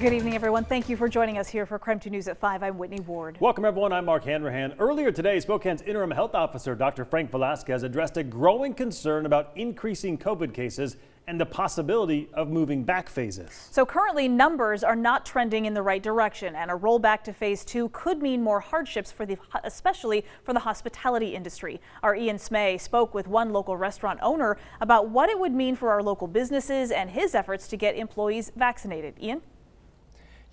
Good evening, everyone. Thank you for joining us here for KREM 2 News at 5. I'm Whitney Ward. Welcome, everyone. I'm Mark Hanrahan. Earlier today, Spokane's interim health officer, Dr. Frank Velasquez, addressed a growing concern about increasing COVID cases and the possibility of moving back phases. So currently, numbers are not trending in the right direction, and a rollback to phase 2 could mean more hardships especially for the hospitality industry. Our Ian Smay spoke with one local restaurant owner about what it would mean for our local businesses and his efforts to get employees vaccinated. Ian?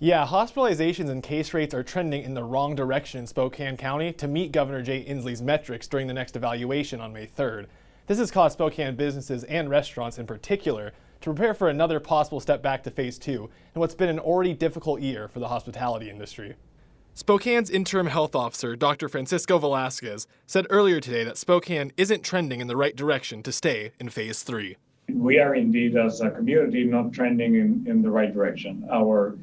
Yeah, hospitalizations and case rates are trending in the wrong direction in Spokane County to meet Governor Jay Inslee's metrics during the next evaluation on May 3rd. This has caused Spokane businesses and restaurants in particular to prepare for another possible step back to phase 2 in what's been an already difficult year for the hospitality industry. Spokane's interim health officer, Dr. Francisco Velasquez, said earlier today that Spokane isn't trending in the right direction to stay in phase 3. We are indeed, as a community, not trending in the right direction. Our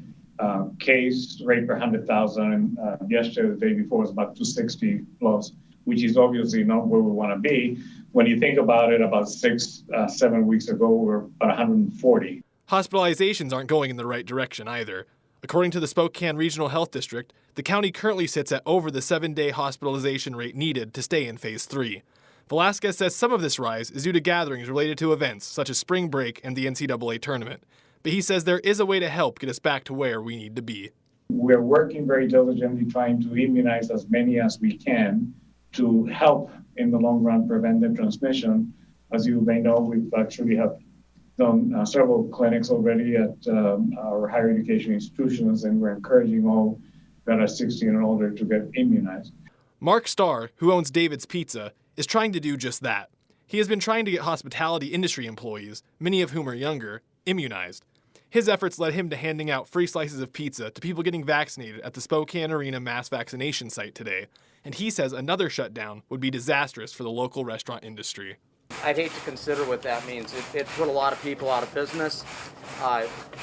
case rate per 100,000 yesterday, the day before, was about 260 plus, which is obviously not where we want to be. When you think about it, about 7 weeks ago, we were about 140. Hospitalizations aren't going in the right direction either. According to the Spokane Regional Health District, the county currently sits at over the 7-day hospitalization rate needed to stay in phase 3. Velasquez says some of this rise is due to gatherings related to events such as spring break and the NCAA tournament. But he says there is a way to help get us back to where we need to be. We're working very diligently trying to immunize as many as we can to help in the long run prevent the transmission. As you may know, we've actually have done several clinics already at our higher education institutions, and we're encouraging all that are 16 and older to get immunized. Mark Starr, who owns David's Pizza, is trying to do just that. He has been trying to get hospitality industry employees, many of whom are younger, immunized. His efforts led him to handing out free slices of pizza to people getting vaccinated at the Spokane Arena mass vaccination site today. And he says another shutdown would be disastrous for the local restaurant industry. I'd hate to consider what that means. It put a lot of people out of business,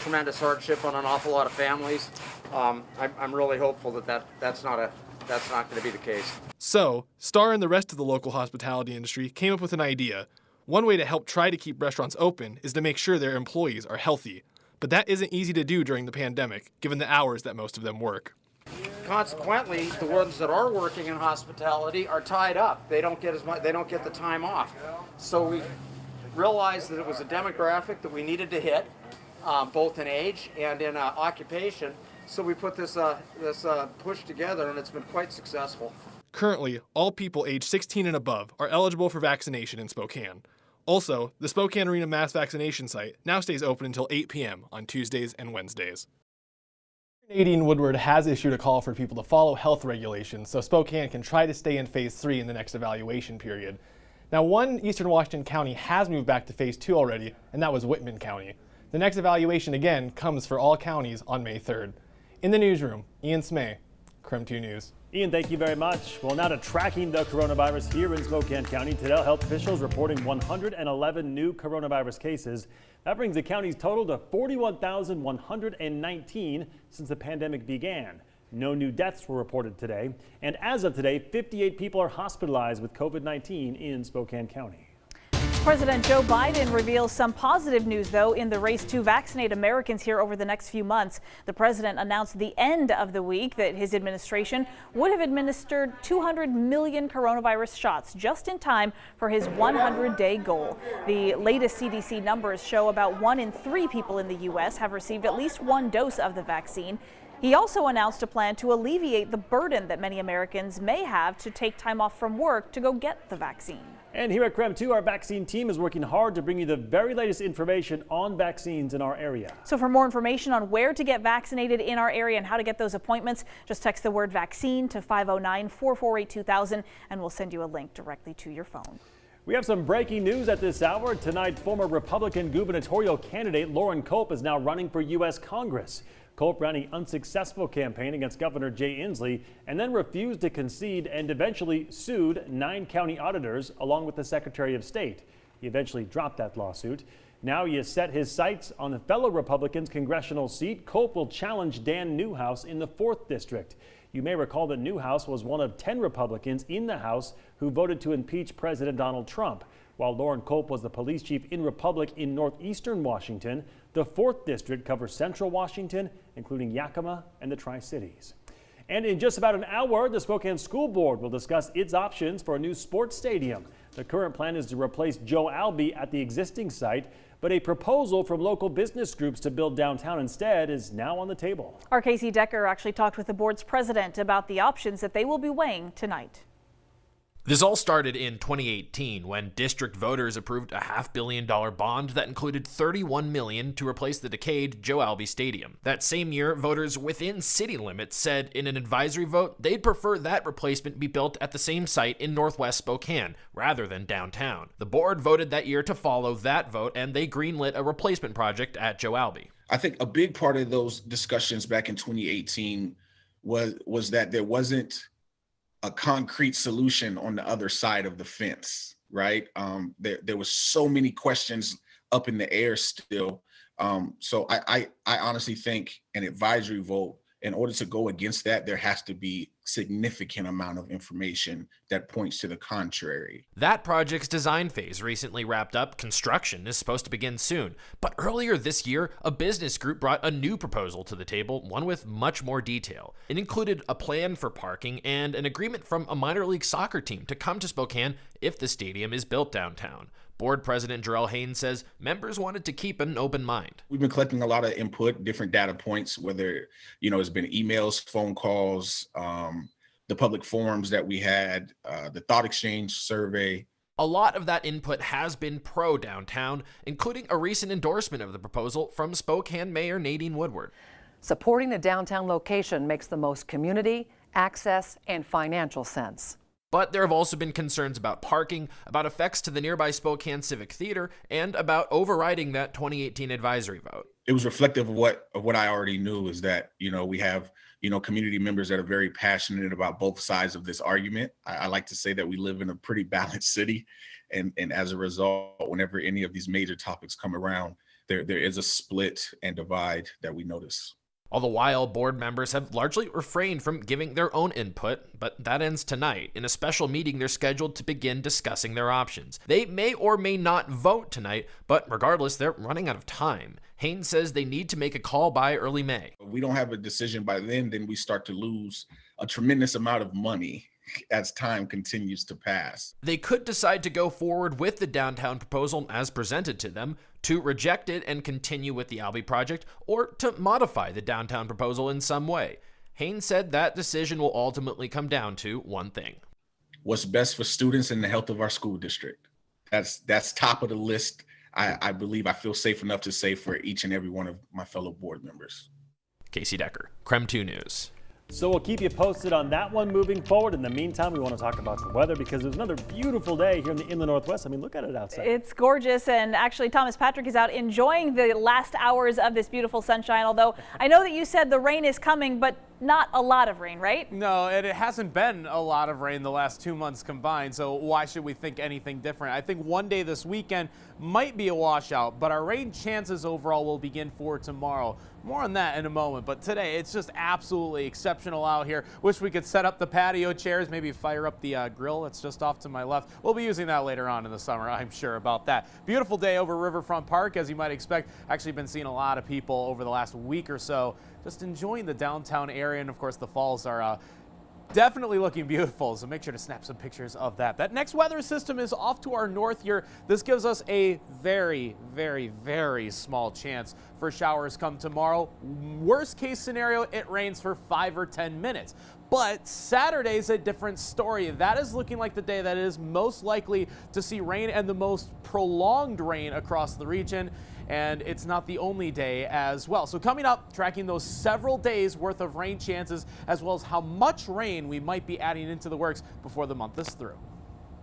tremendous hardship on an awful lot of families. I'm really hopeful that's not going to be the case. So, Starr and the rest of the local hospitality industry came up with an idea. One way to help try to keep restaurants open is to make sure their employees are healthy. But that isn't easy to do during the pandemic, given the hours that most of them work. Consequently, the ones that are working in hospitality are tied up. They don't get the time off. So we realized that it was a demographic that we needed to hit, both in age and in occupation. So we put this push together, and it's been quite successful. Currently, all people aged 16 and above are eligible for vaccination in Spokane. Also, the Spokane Arena mass vaccination site now stays open until 8 p.m. on Tuesdays and Wednesdays. Nadine Woodward has issued a call for people to follow health regulations so Spokane can try to stay in phase 3 in the next evaluation period. Now, one Eastern Washington county has moved back to phase 2 already, and that was Whitman County. The next evaluation again comes for all counties on May 3rd. In the newsroom, Ian Smay, KREM 2 News. Ian, thank you very much. Well, now to tracking the coronavirus here in Spokane County. Today, health officials reporting 111 new coronavirus cases. That brings the county's total to 41,119 since the pandemic began. No new deaths were reported today. And as of today, 58 people are hospitalized with COVID-19 in Spokane County. President Joe Biden reveals some positive news, though, in the race to vaccinate Americans here over the next few months. The president announced the end of the week that his administration would have administered 200 million coronavirus shots just in time for his 100-day goal. The latest CDC numbers show about 1 in 3 people in the U.S. have received at least 1 dose of the vaccine. He also announced a plan to alleviate the burden that many Americans may have to take time off from work to go get the vaccine. And here at KREM 2, our vaccine team is working hard to bring you the very latest information on vaccines in our area. So for more information on where to get vaccinated in our area and how to get those appointments, just text the word vaccine to 509-448-2000 and we'll send you a link directly to your phone. We have some breaking news at this hour. Tonight, former Republican gubernatorial candidate Lauren Kopp is now running for U.S. Congress. Kopp ran an unsuccessful campaign against Governor Jay Inslee and then refused to concede and eventually sued 9 county auditors along with the Secretary of State. He eventually dropped that lawsuit. Now he has set his sights on the fellow Republican's congressional seat. Kopp will challenge Dan Newhouse in the 4th District. You may recall that Newhouse was one of 10 Republicans in the House who voted to impeach President Donald Trump. While Lauren Kopp was the police chief in Republic in northeastern Washington, the 4th District covers central Washington, including Yakima and the Tri-Cities. And in just about an hour, the Spokane School Board will discuss its options for a new sports stadium. The current plan is to replace Joe Alby at the existing site, but a proposal from local business groups to build downtown instead is now on the table. Our Casey Decker actually talked with the board's president about the options that they will be weighing tonight. This all started in 2018 when district voters approved a $500 million bond that included $31 million to replace the decayed Joe Alby Stadium. That same year, voters within city limits said in an advisory vote they'd prefer that replacement be built at the same site in northwest Spokane rather than downtown. The board voted that year to follow that vote, and they greenlit a replacement project at Joe Alby. I think a big part of those discussions back in 2018 was that there wasn't a concrete solution on the other side of the fence, right? There was so many questions up in the air still. So I honestly think an advisory vote, in order to go against that, there has to be significant amount of information that points to the contrary. That project's design phase recently wrapped up. Construction is supposed to begin soon. But earlier this year, a business group brought a new proposal to the table, one with much more detail. It included a plan for parking and an agreement from a minor league soccer team to come to Spokane if the stadium is built downtown. Board President Jarrell Haynes says members wanted to keep an open mind. We've been collecting a lot of input, different data points, whether, it's been emails, phone calls, the public forums that we had, the thought exchange survey. A lot of that input has been pro-downtown, including a recent endorsement of the proposal from Spokane Mayor Nadine Woodward. Supporting the downtown location makes the most community, access, and financial sense. But there have also been concerns about parking, about effects to the nearby Spokane Civic Theater, and about overriding that 2018 advisory vote. It was reflective of what I already knew, is that, we have, community members that are very passionate about both sides of this argument. I like to say that we live in a pretty balanced city. And as a result, whenever any of these major topics come around, there is a split and divide that we notice. All the while, board members have largely refrained from giving their own input, but that ends tonight. In a special meeting, they're scheduled to begin discussing their options. They may or may not vote tonight, but regardless, they're running out of time. Haynes says they need to make a call by early May. If we don't have a decision by then we start to lose a tremendous amount of money as time continues to pass. They could decide to go forward with the downtown proposal as presented to them, to reject it and continue with the Alby project, or to modify the downtown proposal in some way. Haynes said that decision will ultimately come down to one thing. What's best for students and the health of our school district. That's top of the list. I believe I feel safe enough to say for each and every one of my fellow board members. Casey Decker, KREM 2 News. So we'll keep you posted on that one moving forward. In the meantime, we want to talk about the weather because it was another beautiful day here in the inland Northwest. I mean, look at it outside. It's gorgeous. And actually, Thomas Patrick is out enjoying the last hours of this beautiful sunshine. Although I know that you said the rain is coming, but not a lot of rain, right? No, and it hasn't been a lot of rain the last 2 months combined. So why should we think anything different? I think one day this weekend might be a washout, but our rain chances overall will begin for tomorrow. More on that in a moment, but today it's just absolutely exceptional out here. Wish we could set up the patio chairs, maybe fire up the grill that's just off to my left. We'll be using that later on in the summer, I'm sure about that. Beautiful day over Riverfront Park, as you might expect. Actually been seeing a lot of people over the last week or so just enjoying the downtown area, and of course the falls are definitely looking beautiful, so make sure to snap some pictures of that. That next weather system is off to our north here. This gives us a very, very, very small chance for showers come tomorrow. Worst case scenario, it rains for 5 or 10 minutes. But Saturday's a different story. That is looking like the day that is most likely to see rain and the most prolonged rain across the region. And it's not the only day as well. So coming up, tracking those several days worth of rain chances, as well as how much rain we might be adding into the works before the month is through.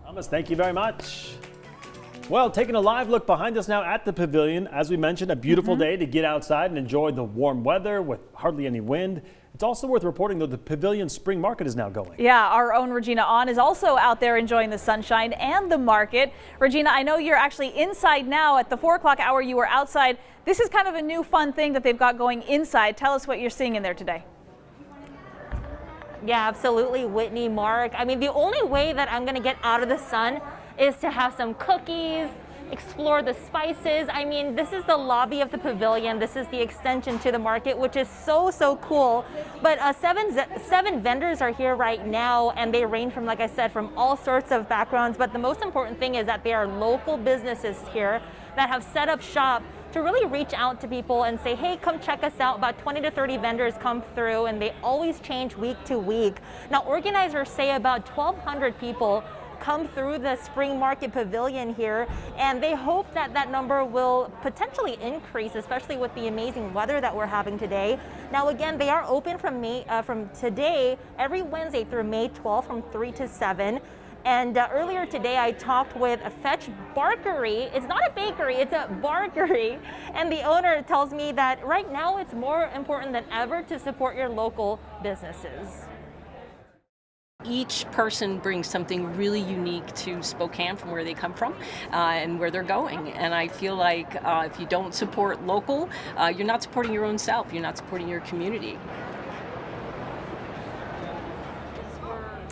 Thomas, thank you very much. Well, taking a live look behind us now at the pavilion. As we mentioned, a beautiful day to get outside and enjoy the warm weather with hardly any wind. It's also worth reporting, though, the pavilion spring market is now going. Yeah, our own Regina On is also out there enjoying the sunshine and the market. Regina, I know you're actually inside now. At the 4 o'clock hour, you were outside. This is kind of a new fun thing that they've got going inside. Tell us what you're seeing in there today. Yeah, absolutely, Whitney, Mark. I mean, the only way that I'm going to get out of the sun is to have some cookies, explore the spices. I mean, this is the lobby of the pavilion. This is the extension to the market, which is so cool. But seven vendors are here right now, and they range from, like I said, from all sorts of backgrounds. But the most important thing is that they are local businesses here that have set up shop to really reach out to people and say, hey, come check us out. About 20 to 30 vendors come through, and they always change week to week. Now, organizers say about 1,200 people come through the spring market pavilion here, and they hope that that number will potentially increase, especially with the amazing weather that we're having today. Now, again, they are open from today, every Wednesday through May 12th from 3 to 7. And earlier today, I talked with a Fetch Barkery. It's not a bakery, it's a barkery. And the owner tells me that right now it's more important than ever to support your local businesses. Each person brings something really unique to Spokane from where they come from and where they're going. And I feel like if you don't support local, you're not supporting your own self, you're not supporting your community.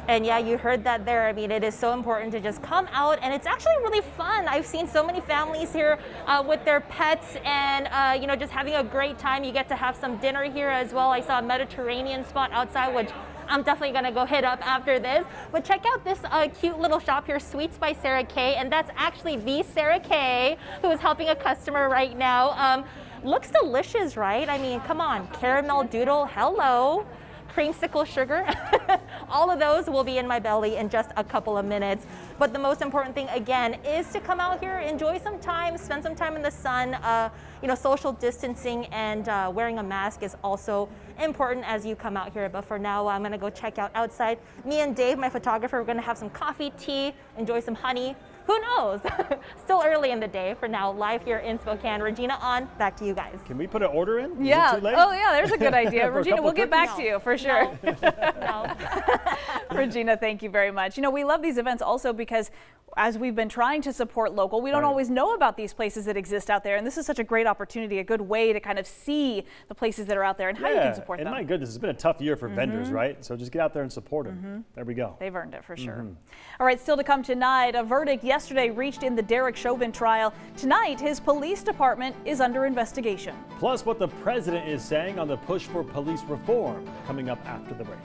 And yeah, you heard that there. I mean, it is so important to just come out, and it's actually really fun. I've seen so many families here with their pets and, you know, just having a great time. You get to have some dinner here as well. I saw a Mediterranean spot outside, which I'm definitely gonna go hit up after this. But check out this cute little shop here, Sweets by Sarah Kay, and that's actually the Sarah Kay who is helping a customer right now. Looks delicious, right? I mean, come on, caramel doodle, hello. Creamsicle sugar. All of those will be in my belly in just a couple of minutes. But the most important thing, again, is to come out here, enjoy some time, spend some time in the sun. You know, social distancing and wearing a mask is also important as you come out here. But for now, I'm gonna go check out outside. Me and Dave, my photographer, we're gonna have some coffee, tea, enjoy some honey. Who knows? Still early in the day. For now, live here in Spokane. Regina, on. Back to you guys. Can we put an order in? Yeah. Is it too late? Oh, yeah, there's a good idea. Regina, we'll get back No. to you for sure. No. Regina, thank you very much. You know, we love these events also because as we've been trying to support local, we don't always know about these places that exist out there. And this is such a great opportunity, a good way to kind of see the places that are out there and how you can support them. And my goodness, it's been a tough year for vendors, right? So just get out there and support them. There we go. They've earned it for sure. All right, still to come tonight, a verdict yesterday reached in the Derek Chauvin trial. Tonight, his police department is under investigation. Plus what the president is saying on the push for police reform, coming up after the break.